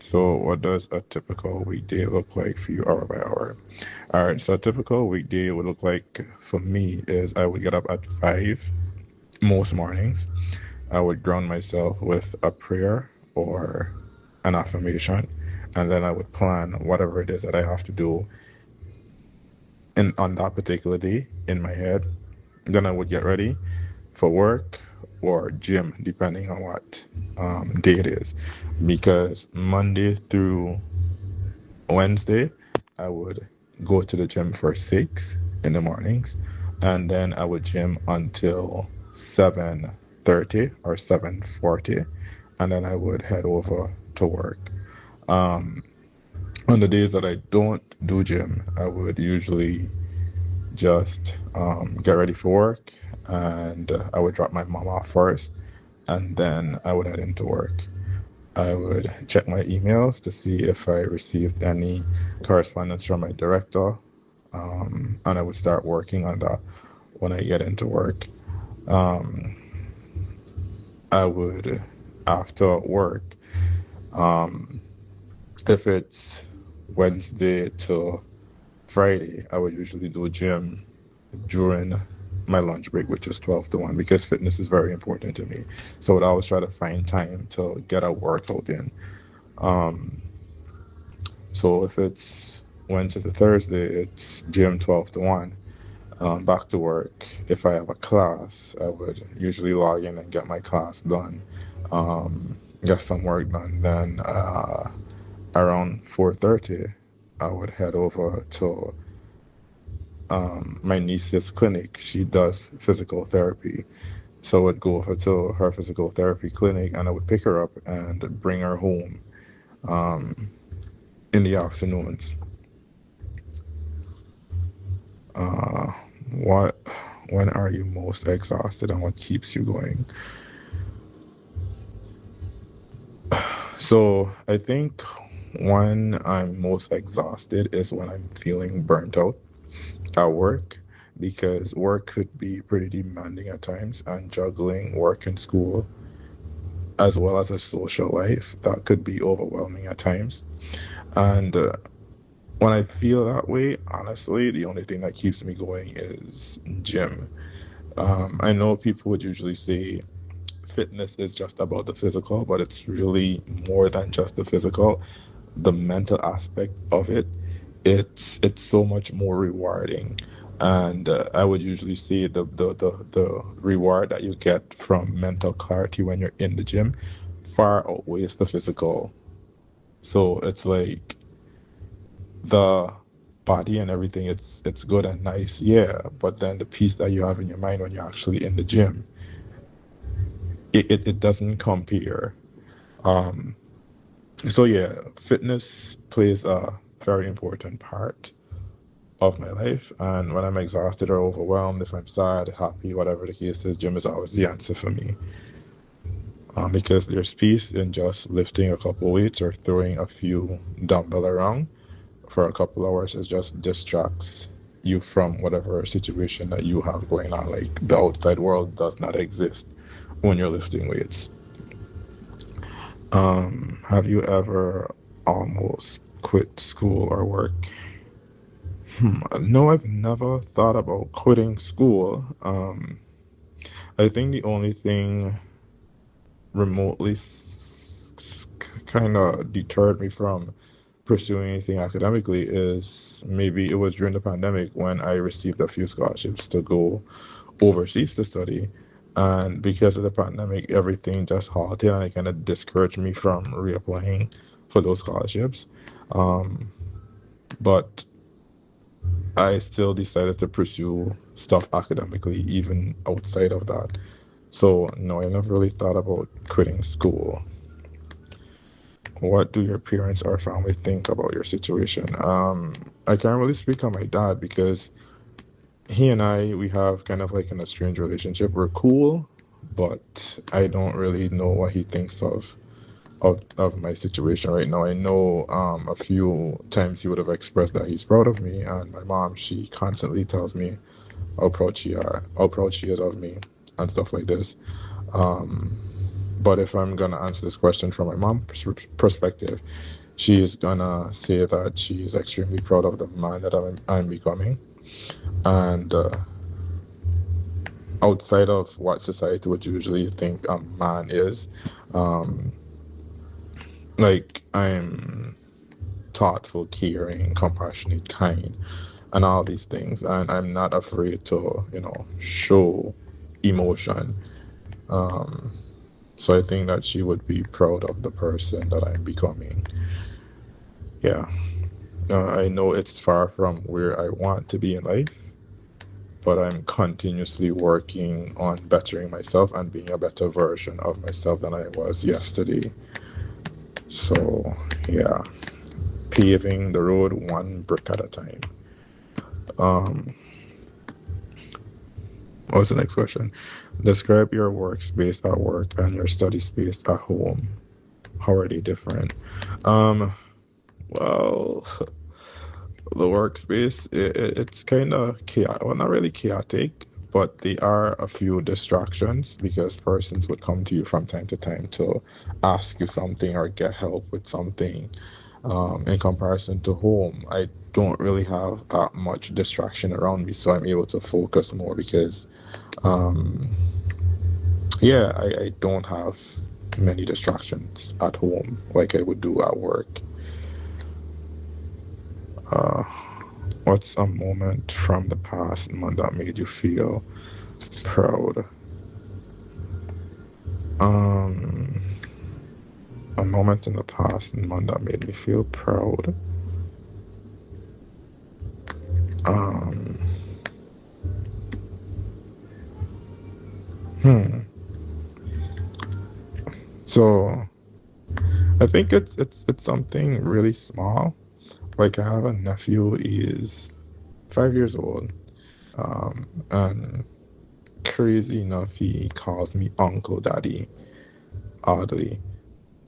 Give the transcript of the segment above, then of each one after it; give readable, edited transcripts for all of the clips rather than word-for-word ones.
So, what does a typical weekday look like for you hour by hour? All right, so a typical weekday would look like for me is I would get up at 5 most mornings. I would ground myself with a prayer or an affirmation, and then I would plan whatever it is that I have to do on that particular day in my head. Then I would get ready for work or gym, depending on what day it is. Because Monday through Wednesday, I would go to the gym for 6 in the mornings, and then I would gym until 7:30 or 7:40, and then I would head over to work. Um, on the days that I don't do gym, I would usually just get ready for work, and I would drop my mom off first, and then I would head into work. I would check my emails to see if I received any correspondence from my director, and I would start working on that when I get into work. Um, I would, after work, um, if it's Wednesday to Friday, I would usually do gym during my lunch break, which is 12 to 1, because fitness is very important to me. So I would always try to find time to get a workout in. Um, So if it's Wednesday to Thursday, it's gym 12 to 1. Back to work. If I have a class, I would usually log in and get my class done, get some work done. Then around 4:30, I would head over to my niece's clinic. She does physical therapy. So I would go over to her physical therapy clinic, and I would pick her up and bring her home um, in the afternoons. Uh, what, when are you most exhausted and what keeps you going? So I think when I'm most exhausted is when I'm feeling burnt out at work, because work could be pretty demanding at times, and juggling work and school as well as a social life, that could be overwhelming at times. And when I feel that way, honestly, the only thing that keeps me going is gym. I know people would usually say fitness is just about the physical, but it's really more than just the physical. The mental aspect of it, it's so much more rewarding. And I would usually say the reward that you get from mental clarity when you're in the gym far outweighs the physical. So it's like the body and everything, it's good and nice, yeah, but then the peace that you have in your mind when you're actually in the gym, it doesn't compare. Um, so yeah, fitness plays a very important part of my life. And when I'm exhausted or overwhelmed, if I'm sad, happy, whatever the case is, gym is always the answer for me. Because there's peace in just lifting a couple weights or throwing a few dumbbell around for a couple hours. It just distracts you from whatever situation that you have going on. Like the outside world does not exist when you're lifting weights. Have you ever almost quit school or work? No, I've never thought about quitting school. I think the only thing remotely kind of deterred me from pursuing anything academically is maybe it was during the pandemic when I received a few scholarships to go overseas to study. And because of the pandemic, everything just halted and it kind of discouraged me from reapplying for those scholarships. Um, but I still decided to pursue stuff academically, even outside of that. So, no, I never really thought about quitting school. What do your parents or family think about your situation? I can't really speak on my dad because he and I, we have kind of like an estranged relationship. We're cool, but I don't really know what he thinks of my situation right now. I know a few times he would have expressed that he's proud of me, and my mom, she constantly tells me how proud she is of me and stuff like this. Um, But if I'm gonna answer this question from my mom's perspective, she is gonna say that she is extremely proud of the man that I'm becoming, and outside of what society would usually think a man is, um, like I'm thoughtful, caring, compassionate, kind, and all these things, and I'm not afraid to, show emotion. Um, so I think that she would be proud of the person that I'm becoming. Yeah. I know it's far from where I want to be in life, but I'm continuously working on bettering myself and being a better version of myself than I was yesterday. So, yeah, paving the road one brick at a time. Um, what's the next question? Describe your workspace at work and your study space at home. How are they different? Um, well, the workspace, it's kind of chaotic. Well, not really chaotic, but there are a few distractions because persons would come to you from time to time to ask you something or get help with something. In comparison to home, I don't really have that much distraction around me, so I'm able to focus more because, um, yeah, I don't have many distractions at home like I would do at work. Uh, what's a moment from the past month that made you feel proud? Um, a moment in the past month that made me feel proud. Um, hmm. So I think it's something really small. Like I have a nephew, he is 5 years old. And crazy enough, he calls me Uncle Daddy, oddly.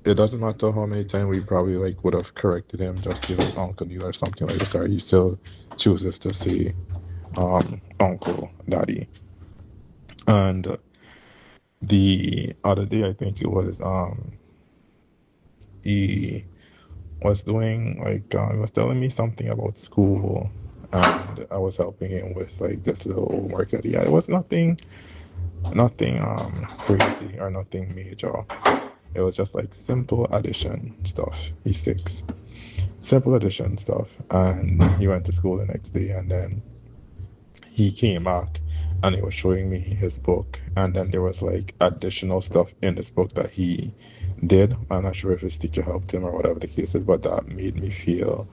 It doesn't matter how many times we probably like would have corrected him just to like Uncle Neil or something like this, or he still chooses to say Uncle Daddy. And the other day, I think it was he was doing like he was telling me something about school, and I was helping him with like this little homework that he had. It was nothing crazy or nothing major. It was just like simple addition stuff. He's 6. Simple addition stuff. And he went to school the next day, and then he came back and he was showing me his book, and then there was like additional stuff in his book that he did. I'm not sure if his teacher helped him or whatever the case is, but that made me feel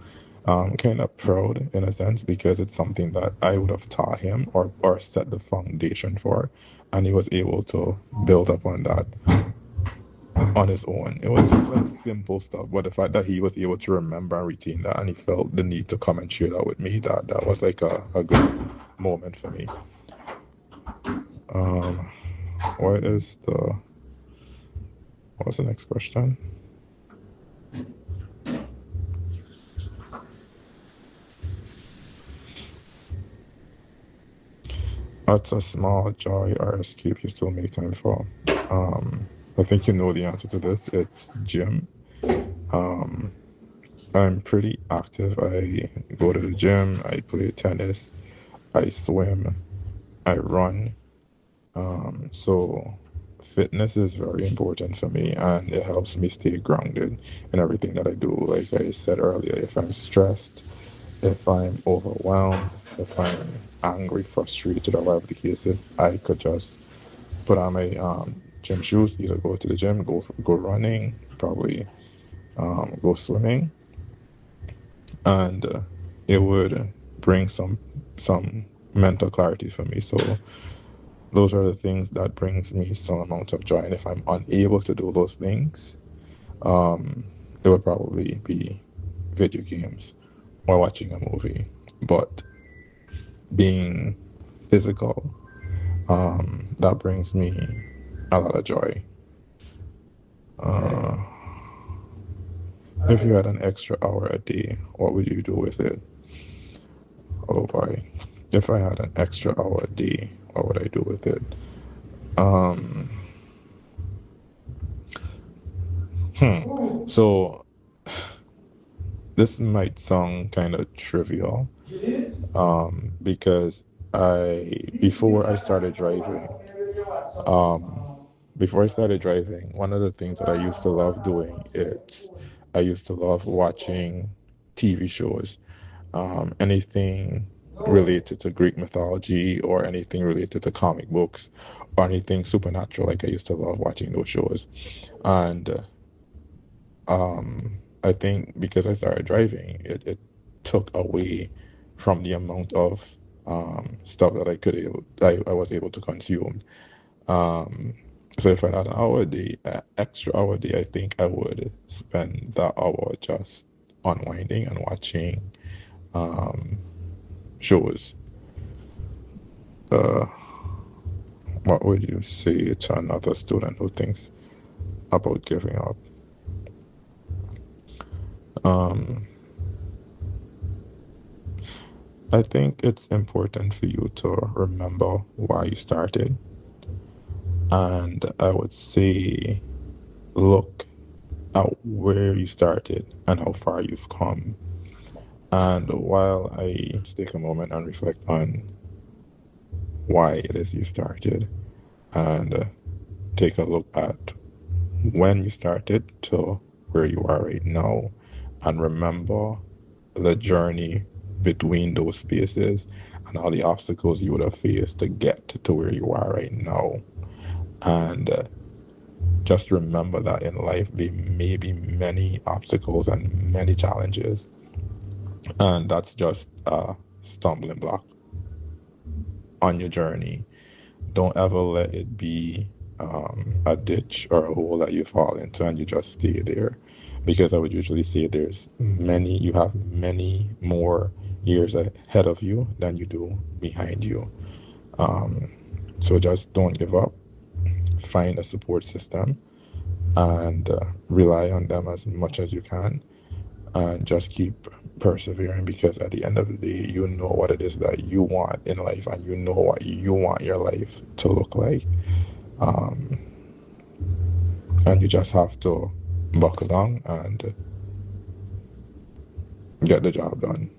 kind of proud in a sense because it's something that I would have taught him or set the foundation for, and he was able to build up on that on his own. It was just like simple stuff, but the fact that he was able to remember and retain that, and he felt the need to come and share that with me, that was like a good moment for me. Um, what is the what's the next question? What's a small joy or escape you still make time for? Um, I think you know the answer to this. It's gym. Um, I'm pretty active. I go to the gym. I play tennis. I swim. I run. So fitness is very important for me and it helps me stay grounded in everything that I do. Like I said earlier, if I'm stressed, if I'm overwhelmed, if I'm angry, frustrated, or whatever the case is, I could just put on my gym shoes, either go to the gym, go running, probably go swimming, and it would bring some mental clarity for me. So those are the things that brings me some amount of joy. And if I'm unable to do those things, um, it would probably be video games or watching a movie. But being physical, that brings me a lot of joy. Uh, if you had an extra hour a day, what would you do with it? Oh boy. If I had an extra hour a day, what would I do with it? Um, So this might sound kind of trivial, because before I started driving, one of the things that I used to love doing is I used to love watching TV shows, anything related to Greek mythology or anything related to comic books or anything supernatural. Like I used to love watching those shows, and I think because I started driving, it took away from the amount of stuff that I was able to consume. Um, so if I had an hour a day, extra hour a day, I think I would spend that hour just unwinding and watching um, shows. Uh, what would you say to another student who thinks about giving up? Um, I think it's important for you to remember why you started. And I would say, look at where you started and how far you've come. And while I just take a moment and reflect on why it is you started, and take a look at when you started to where you are right now, and remember the journey between those spaces and all the obstacles you would have faced to get to where you are right now. And just remember that in life there may be many obstacles and many challenges, and that's just a stumbling block on your journey. Don't ever let it be a ditch or a hole that you fall into and you just stay there. Because I would usually say you have many more years ahead of you than you do behind you. Um, so just don't give up. Find a support system and rely on them as much as you can, and just keep persevering, because at the end of the day, you know what it is that you want in life and you know what you want your life to look like. Um, and you just have to buckle down and get the job done.